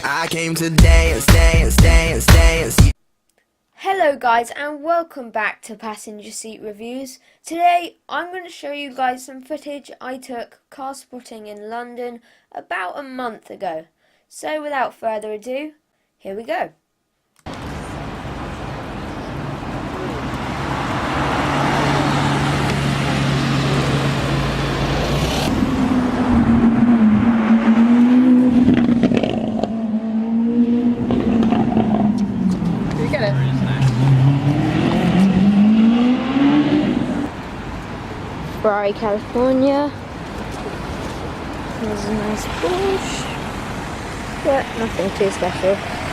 I came to dance, dance, dance, dance. Hello guys and welcome back to Passenger Seat Reviews. Today I'm going to show you guys some footage I took car spotting in London about a month ago. So without further ado, here we go. Ferrari, California. There's a nice Porsche, but nothing too special.